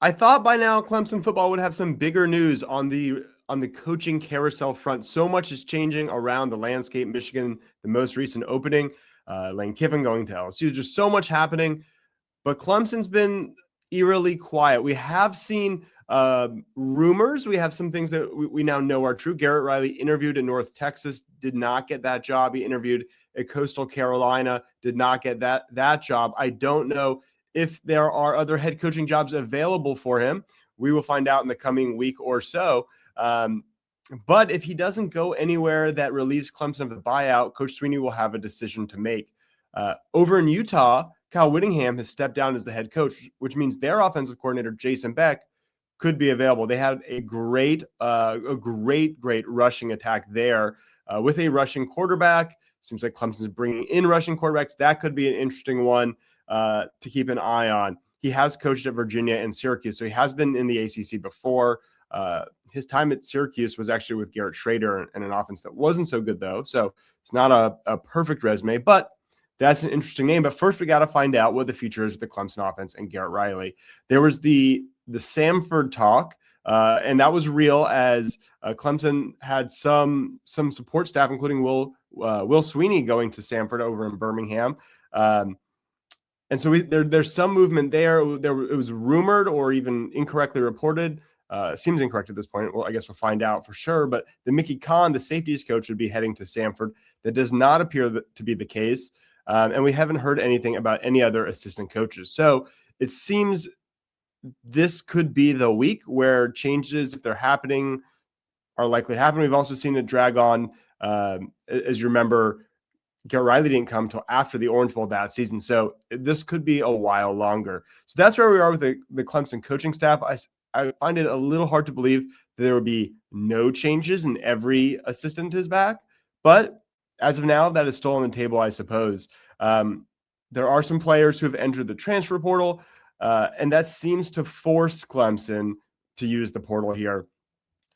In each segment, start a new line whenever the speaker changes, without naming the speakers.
I thought by now Clemson football would have some bigger news on the coaching carousel front. So much is changing around the landscape. Michigan, the most recent opening, Lane Kiffin going to LSU. Just so much happening. But Clemson's been eerily quiet. We have seen rumors. We have some things that we now know are true. Garrett Riley interviewed in North Texas, did not get that job. He interviewed at Coastal Carolina, did not get that job. I don't know if there are other head coaching jobs available for him. We will find out in the coming week or so. But if he doesn't go anywhere that relieves Clemson of the buyout, Coach Sweeney will have a decision to make. Over in Utah, Kyle Whittingham has stepped down as the head coach, which means their offensive coordinator, Jason Beck, could be available. They had a great rushing attack there with a rushing quarterback. Seems like Clemson's bringing in rushing quarterbacks. That could be an interesting one to keep an eye on. He has coached at Virginia and Syracuse, so he has been in the ACC before. His time at Syracuse was actually with Garrett Schrader and an offense that wasn't so good, though. So it's not a perfect resume, but that's an interesting name. But first, we got to find out what the future is with the Clemson offense and Garrett Riley. There was the Samford talk, and that was real as Clemson had some support staff, including Will Sweeney going to Samford over in Birmingham. And so there's some movement there. It was rumored or even incorrectly reported. Seems incorrect at this point. Well, I guess we'll find out for sure. But the Mickey Conn, the safeties coach, would be heading to Samford. That does not appear to be the case. And we haven't heard anything about any other assistant coaches. So it seems this could be the week where changes, if they're happening, are likely to happen. We've also seen it drag on. As you remember, Garrett Riley didn't come until after the Orange Bowl that season. So this could be a while longer. So that's where we are with the Clemson coaching staff. I find it a little hard to believe that there would be no changes and every assistant is back. But as of now, that is still on the table, I suppose. There are some players who have entered the transfer portal, and that seems to force Clemson to use the portal here.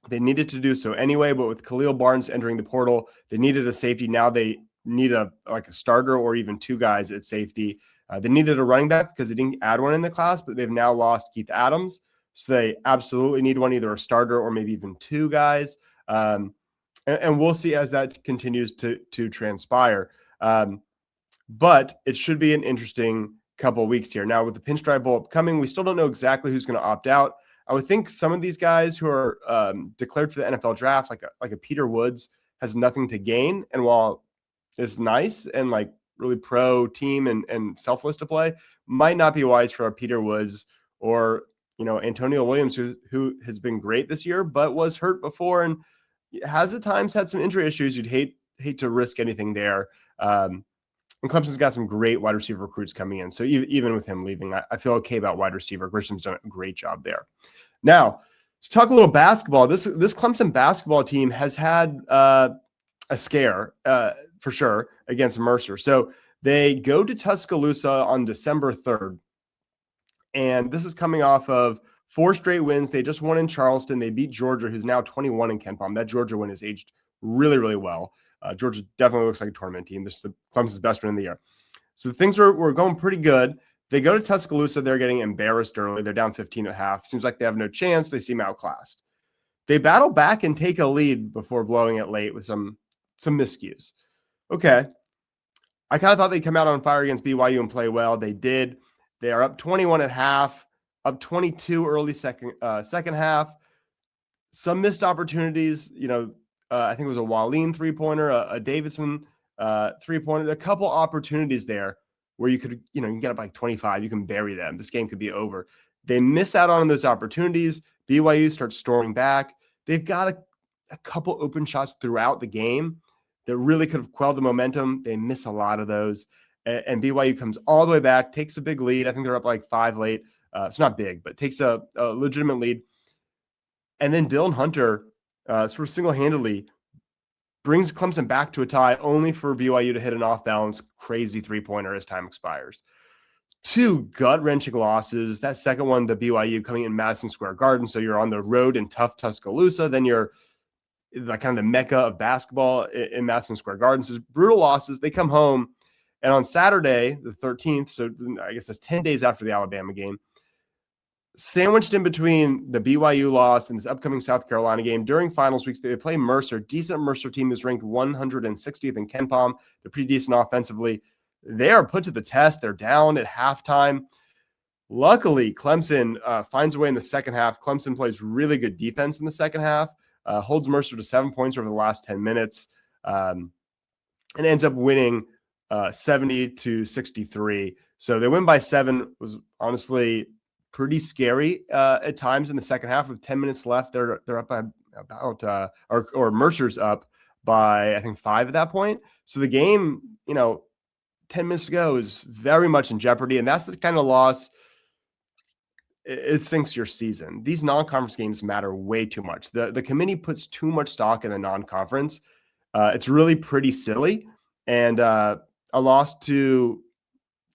They needed to do so anyway, but with Khalil Barnes entering the portal, they needed a safety. Now they need a starter or even two guys at safety. They needed a running back because they didn't add one in the class, but they've now lost Keith Adams. So they absolutely need one, either a starter or maybe even two guys. And we'll see as that continues to transpire. But it should be an interesting couple of weeks here. Now, with the Pinstripe Bowl upcoming, we still don't know exactly who's going to opt out. I would think some of these guys who are declared for the NFL draft, like a Peter Woods, has nothing to gain. And while it's nice and like really pro team and selfless to play, might not be wise for a Peter Woods or Antonio Williams, who has been great this year, but was hurt before and has at times had some injury issues. You'd hate to risk anything there. And Clemson's got some great wide receiver recruits coming in. So even with him leaving, I feel okay about wide receiver. Grisham's done a great job there. Now, let's talk a little basketball. This Clemson basketball team has had a scare for sure against Mercer. So they go to Tuscaloosa on December 3rd. And this is coming off of 4 straight wins. They just won in Charleston. They beat Georgia, who's now 21 in KenPom. That Georgia win has aged really, really well. Georgia definitely looks like a tournament team. This is Clemson's best win in the year. So things were going pretty good. They go to Tuscaloosa. They're getting embarrassed early. They're down 15 at half. Seems like they have no chance. They seem outclassed. They battle back and take a lead before blowing it late with some miscues. Okay. I kind of thought they'd come out on fire against BYU and play well. They did. They are up 21 at half, up 22 early second half. Some missed opportunities. I think it was a Wallin three-pointer, a Davidson three-pointer, a couple opportunities there where you could, you can get up like 25. You can bury them. This game could be over. They miss out on those opportunities. BYU starts storming back. They've got a couple open shots throughout the game that really could have quelled the momentum. They miss a lot of those. And BYU comes all the way back, takes a big lead. I think they're up like 5 late. It's not big, but takes a legitimate lead. And then Dylan Hunter sort of single-handedly brings Clemson back to a tie, only for BYU to hit an off-balance crazy three-pointer as time expires. 2 gut-wrenching losses. That second one to BYU coming in Madison Square Garden. So you're on the road in tough Tuscaloosa. Then you're like kind of the mecca of basketball in Madison Square Garden. So brutal losses. They come home. And on Saturday, the 13th, so I guess that's 10 days after the Alabama game, Sandwiched in between the BYU loss and this upcoming South Carolina game, during finals weeks, they play Mercer, decent Mercer team who's ranked 160th in KenPom. They're pretty decent offensively. They are put to the test. They're down at halftime. Luckily, Clemson finds a way in the second half. Clemson plays really good defense in the second half, holds Mercer to 7 points over the last 10 minutes, and ends up winning 70-63. So they win by 7. Was honestly pretty scary at times in the second half. With 10 minutes left, they're up by about or Mercer's up by I think 5 at that point. So the game, 10 minutes to go, is very much in jeopardy, and that's the kind of loss. It sinks your season. These non-conference games matter way too much. The committee puts too much stock in the non-conference. It's really pretty silly, and a loss to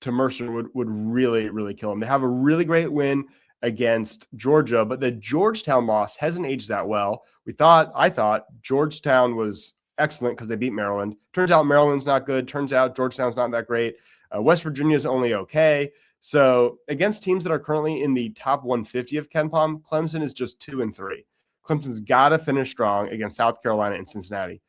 Mercer would really, really kill them. They have a really great win against Georgia, but the Georgetown loss hasn't aged that well. I thought Georgetown was excellent because they beat Maryland. Turns out Maryland's not good. Turns out Georgetown's not that great. West Virginia's only okay. So against teams that are currently in the top 150 of KenPom, Clemson is just 2-3. Clemson's got to finish strong against South Carolina and Cincinnati.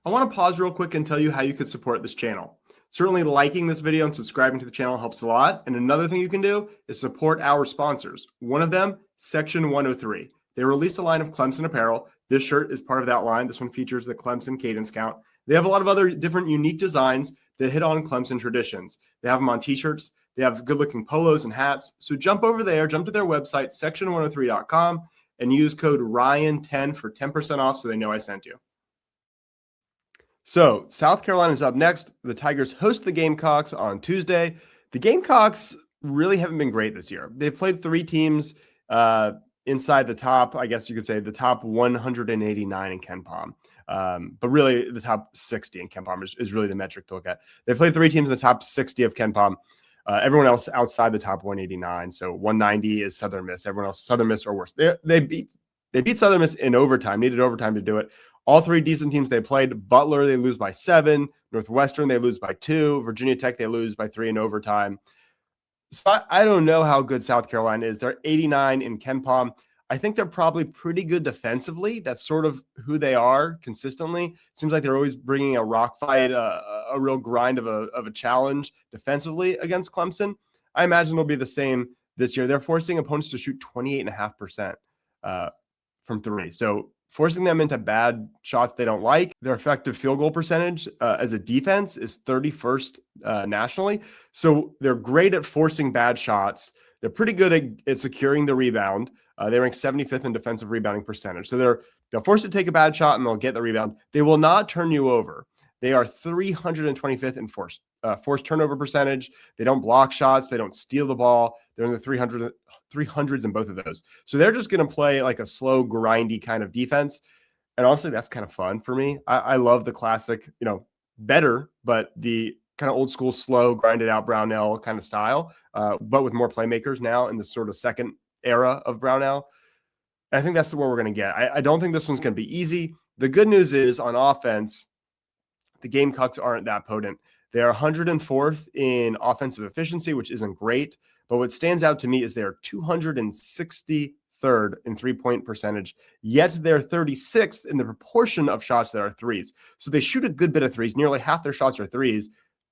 I want to pause real quick and tell you how you could support this channel. Certainly liking this video and subscribing to the channel helps a lot. And another thing you can do is support our sponsors. One of them, Section 103. They released a line of Clemson apparel. This shirt is part of that line. This one features the Clemson cadence count. They have a lot of other different unique designs that hit on Clemson traditions. They have them on t-shirts. They have good-looking polos and hats. So jump over there, jump to their website, section103.com, and use code RYAN10 for 10% off so they know I sent you. So South Carolina is up next. The Tigers host the Gamecocks on Tuesday. The Gamecocks really haven't been great this year. They've played 3 teams inside the top, I guess you could say, the top 189 in KenPom. But really, the top 60 in KenPom is really the metric to look at. They've played 3 teams in the top 60 of KenPom. Everyone else outside the top 189. So 190 is Southern Miss. Everyone else, Southern Miss or worse. They beat Southern Miss in overtime, needed overtime to do it. All 3 decent teams they played. Butler, they lose by 7. Northwestern, they lose by 2. Virginia Tech, they lose by 3 in overtime. So I don't know how good South Carolina is. They're 89 in KenPom. I think they're probably pretty good defensively. That's sort of who they are consistently. Seems like they're always bringing a rock fight, a real grind of a challenge defensively against Clemson. I imagine it'll be the same this year. They're forcing opponents to shoot 28.5% from 3. So forcing them into bad shots they don't like. Their effective field goal percentage as a defense is 31st nationally. So they're great at forcing bad shots. They're pretty good at securing the rebound. They rank 75th in defensive rebounding percentage. So they'll force you to take a bad shot and they'll get the rebound. They will not turn you over. They are 325th in forced turnover percentage. They don't block shots. They don't steal the ball. They're in the 300s in both of those. So they're just going to play like a slow, grindy kind of defense. And honestly, that's kind of fun for me. I love the classic, better, but the kind of old school, slow, grinded out Brownell kind of style, but with more playmakers now in this sort of second era of Brownell. And I think that's what we're going to get. I don't think this one's going to be easy. The good news is on offense, the Gamecocks aren't that potent. They are 104th in offensive efficiency, which isn't great. But what stands out to me is they are 263rd in three-point percentage, yet they're 36th in the proportion of shots that are threes. So they shoot a good bit of threes. Nearly half their shots are threes,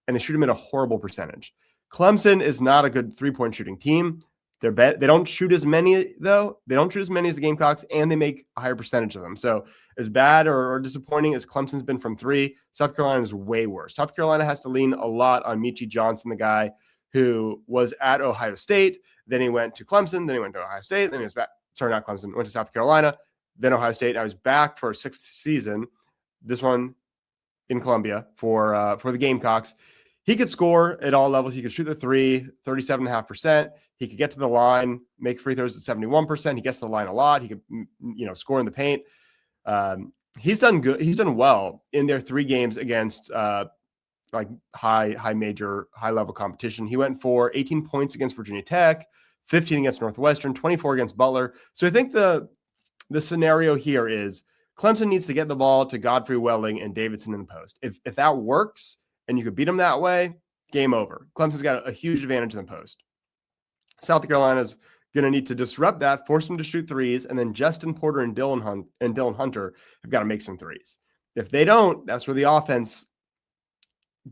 and they shoot them at a horrible percentage. Clemson is not a good three-point shooting team. They don't shoot as many, though. They don't shoot as many as the Gamecocks, and they make a higher percentage of them. So as bad or disappointing as Clemson's been from three, South Carolina is way worse. South Carolina has to lean a lot on Michi Johnson, the guy who was at Ohio State. Then he went to Clemson. Then he went to Ohio State. Then he was back. Sorry, not Clemson. Went to South Carolina. Then Ohio State. I was back for a sixth season. This one in Columbia for the Gamecocks. He could score at all levels. He could shoot the three, 37.5%. He could get to the line, make free throws at 71%. He gets to the line a lot. He could, score in the paint. He's done good. He's done well in their 3 games against high major, high level competition. He went for 18 points against Virginia Tech, 15 against Northwestern, 24 against Butler. So I think the scenario here is Clemson needs to get the ball to Godfrey Welling and Davidson in the post. If that works and you could beat them that way, game over. Clemson's got a huge advantage in the post. South Carolina's going to need to disrupt that, force them to shoot threes, and then Justin Porter and Dylan Hunter have got to make some threes. If they don't, that's where the offense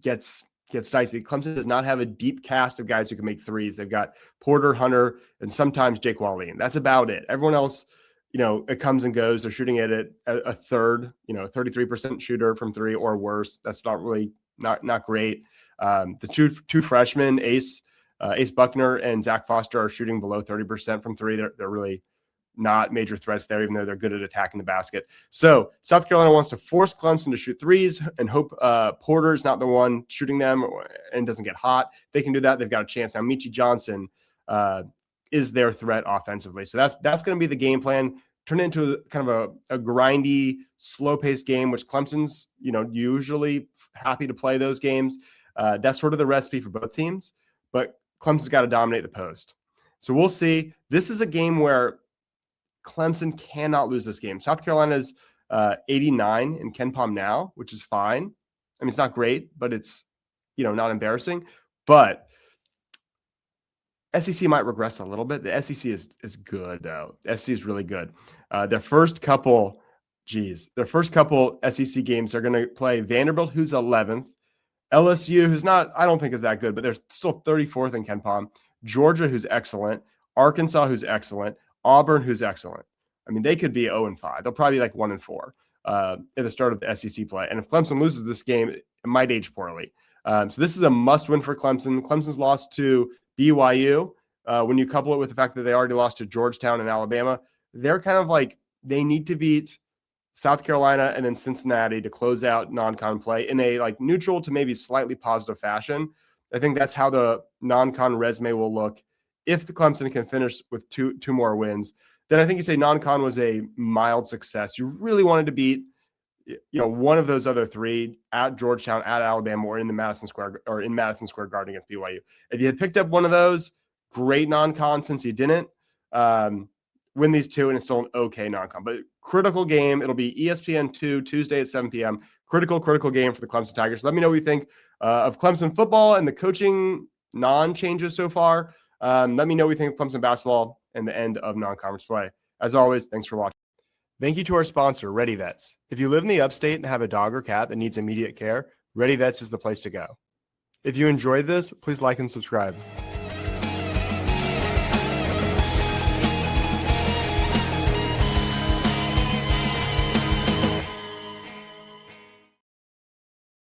gets dicey. Clemson does not have a deep cast of guys who can make threes. They've got Porter, Hunter, and sometimes Jake Wally, and that's about it. Everyone else, it comes and goes. They're shooting it at a third, 33% shooter from three or worse. That's not really not great. The two freshmen, Ace Buckner and Zach Foster, are shooting below 30% from three. They're really not major threats there, even though they're good at attacking the basket. So South Carolina wants to force Clemson to shoot threes and hope Porter's not the one shooting them and doesn't get hot. They can do that. They've got a chance. Now, Michi Johnson is their threat offensively. So that's going to be the game plan. Turn it into kind of a grindy, slow-paced game, which Clemson's, usually happy to play those games. That's sort of the recipe for both teams. But Clemson's got to dominate the post. So we'll see. This is a game where Clemson cannot lose this game. South Carolina's 89 in KenPom now, which is fine. I mean, it's not great, but it's, not embarrassing. But SEC might regress a little bit. The SEC is good, though. The SEC is really good. Their first couple SEC games are going to play Vanderbilt, who's 11th, LSU, who's not, I don't think is that good, but they're still 34th in KenPom, Georgia, who's excellent, Arkansas, who's excellent, Auburn, who's excellent. I mean, they could be 0-5. They'll probably be like 1-4 at the start of the SEC play. And if Clemson loses this game, it might age poorly. So this is a must-win for Clemson. Clemson's lost to BYU. When you couple it with the fact that they already lost to Georgetown and Alabama, they're kind of like they need to beat South Carolina and then Cincinnati to close out non-con play in a like neutral to maybe slightly positive fashion. I think that's how the non-con resume will look. If the Clemson can finish with two more wins, then I think you say non-con was a mild success. You really wanted to beat, one of those other three at Georgetown, at Alabama, or in Madison Square Garden against BYU. If you had picked up one of those, great non-con. Since you didn't, win these two, and it's still an okay non-con. But critical game. It'll be ESPN 2 Tuesday at 7 p.m. Critical game for the Clemson Tigers. Let me know what you think of Clemson football and the coaching non-changes so far. Let me know what you think of Clemson basketball and the end of non-conference play. As always, thanks for watching. Thank you to our sponsor, Ready Vets. If you live in the upstate and have a dog or cat that needs immediate care, Ready Vets is the place to go. If you enjoyed this, please like and subscribe.